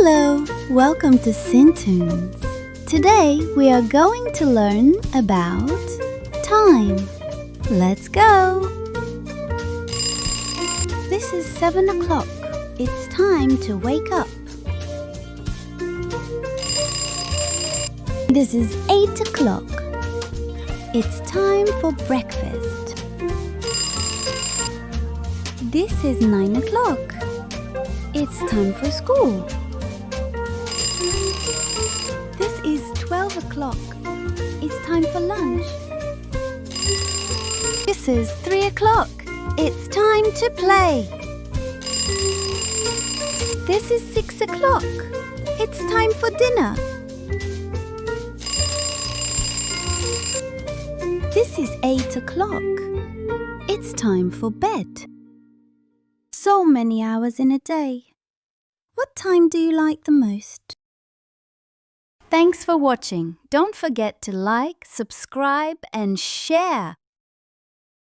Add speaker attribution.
Speaker 1: Hello, welcome to Cyntoons. Today we are going to learn about time. Let's go! This is 7 o'clock. It's time to wake up. This is 8 o'clock. It's time for breakfast. This is 9 o'clock. It's time for school. This is 12 o'clock. It's time for lunch. This is 3 o'clock. It's time to play. This is 6 o'clock. It's time for dinner. This is 8 o'clock. It's time for bed. So many hours in a day. What time do you like the most? Thanks for watching. Don't forget to like, subscribe and share.